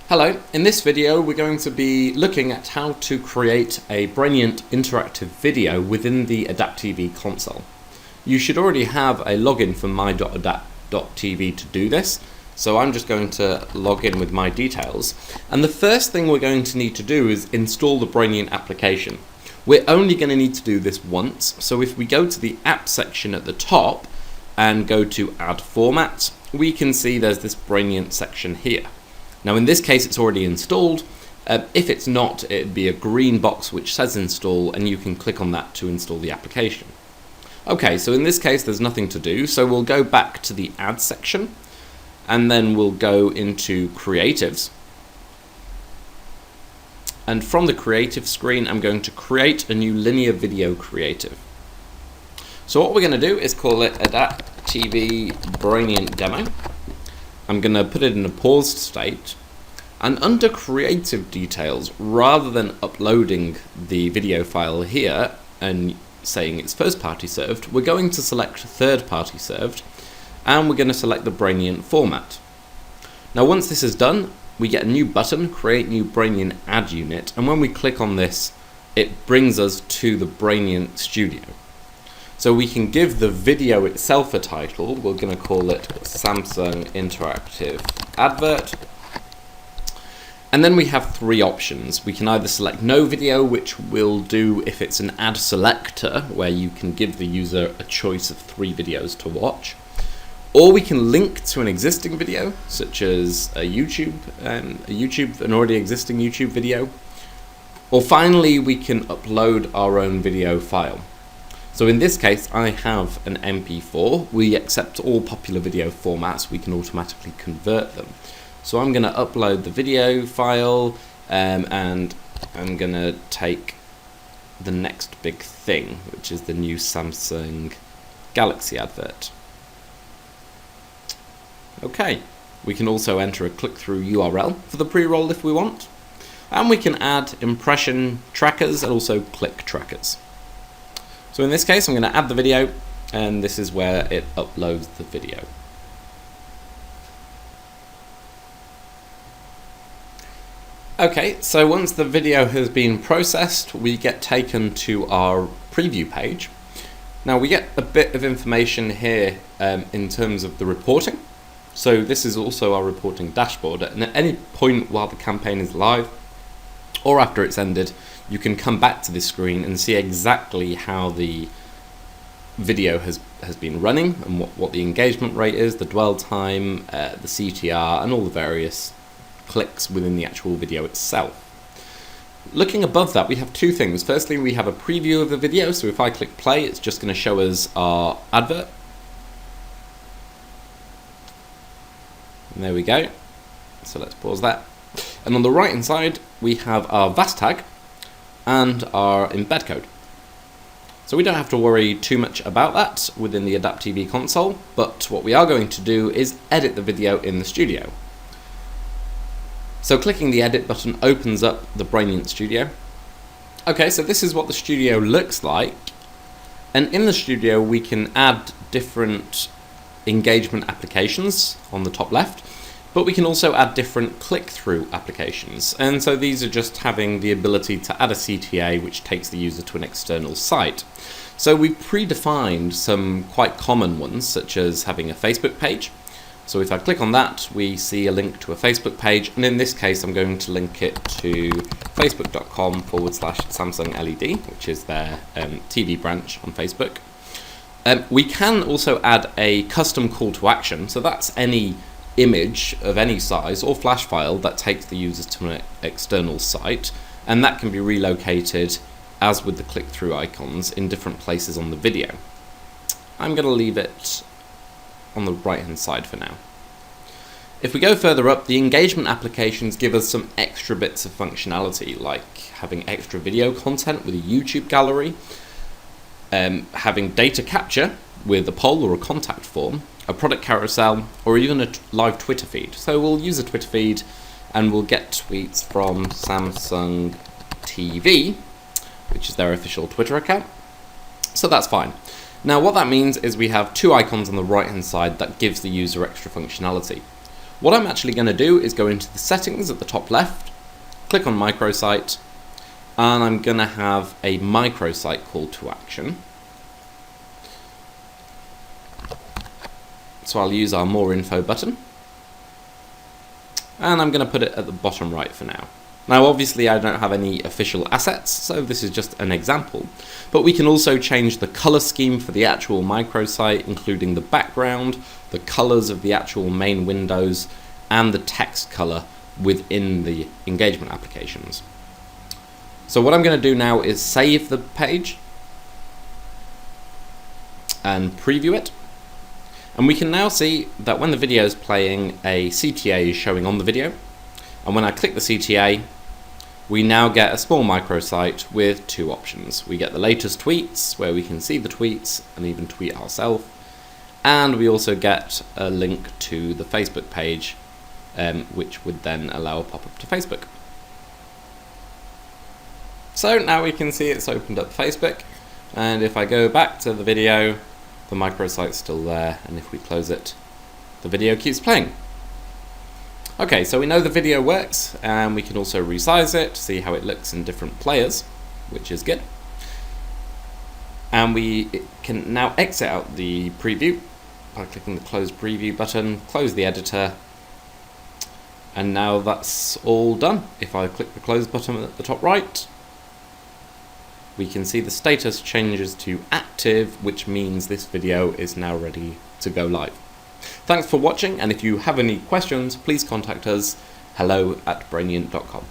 Hello, in this video we're going to be looking at how to create a Brainient interactive video within the AdaptTV console. You should already have a login for my.adapt.tv to do this, so I'm just going to log in with my details. And the first thing we're going to need to do is install the Brainient application. We're only going to need to do this once, so if we go to the app section at the top and go to add format, we can see there's this Brainient section here. Now in this case it's already installed. If it's not, it'd be a green box which says install, and you can click on that to install the application. Okay, so in this case there's nothing to do, so we'll go back to the add section and then we'll go into creatives. And from the creative screen I'm going to create a new linear video creative. So what we're going to do is call it AdaptTV Brainient Demo. I'm going to put it in a paused state, and under creative details, rather than uploading the video file here and saying it's first party served, we're going to select third party served, and we're going to select the Brainient format. Now once this is done, we get a new button, create new Brainient ad unit, and when we click on this it brings us to the Brainient studio. So we can give the video itself a title. We're going to call it Samsung Interactive Advert. And then we have three options. We can either select no video, which we'll do if it's an ad selector, where you can give the user a choice of 3 videos to watch. Or we can link to an existing video, such as an already existing YouTube video. Or finally, we can upload our own video file. So in this case, I have an MP4. We accept all popular video formats. We can automatically convert them. So I'm going to upload the video file, and I'm going to take the next big thing, which is the new Samsung Galaxy advert. Okay, we can also enter a click-through URL for the pre-roll if we want. And we can add impression trackers and also click trackers. So in this case I'm going to add the video, and this is where it uploads the video. Okay, so once the video has been processed, we get taken to our preview page. Now we get a bit of information here in terms of the reporting. So this is also our reporting dashboard, and at any point while the campaign is live or after it's ended, you can come back to this screen and see exactly how the video has been running and what the engagement rate is, the dwell time, the CTR, and all the various clicks within the actual video itself. Looking above that, we have two things. Firstly, we have a preview of the video, so if I click play, it's just going to show us our advert. And there we go. So let's pause that. And on the right hand side, we have our VAS tag and our embed code. So we don't have to worry too much about that within the AdaptTV console, but what we are going to do is edit the video in the studio. So clicking the edit button opens up the Brainient studio. Okay, so this is what the studio looks like, and in the studio we can add different engagement applications on the top left, but we can also add different click-through applications. And so these are just having the ability to add a CTA which takes the user to an external site. So we've predefined some quite common ones, such as having a Facebook page. So if I click on that, we see a link to a Facebook page, and in this case I'm going to link it to facebook.com/Samsung LED, which is their TV branch on Facebook. We can also add a custom call to action, so that's any image of any size or flash file that takes the user to an external site, and that can be relocated, as with the click-through icons, in different places on the video. I'm going to leave it on the right hand side for now. If we go further up, the engagement applications give us some extra bits of functionality, like having extra video content with a YouTube gallery, having data capture with a poll or a contact form, a product carousel, or even a live Twitter feed. So we'll use a Twitter feed and we'll get tweets from Samsung TV, which is their official Twitter account. So that's fine. Now what that means is we have two icons on the right hand side that gives the user extra functionality. What I'm actually going to do is go into the settings at the top left, click on microsite, and I'm going to have a microsite call to action. So I'll use our more info button, and I'm going to put it at the bottom right for now. Now obviously I don't have any official assets, so this is just an example, but we can also change the color scheme for the actual microsite, including the background, the colors of the actual main windows, and the text color within the engagement applications. So what I'm going to do now is save the page and preview it. And we can now see that when the video is playing, a CTA is showing on the video. And when I click the CTA, we now get a small microsite with two options. We get the latest tweets, where we can see the tweets and even tweet ourselves. And we also get a link to the Facebook page, which would then allow a pop-up to Facebook. So now we can see it's opened up Facebook. And if I go back to the video, the microsite's still there, and if we close it, the video keeps playing. Okay, so we know the video works, and we can also resize it, see how it looks in different players, which is good. And we can now exit out the preview by clicking the close preview button, close the editor, and now that's all done. If I click the close button at the top right, we can see the status changes to active, which means this video is now ready to go live. Thanks for watching, and if you have any questions, please contact us, hello@brainient.com.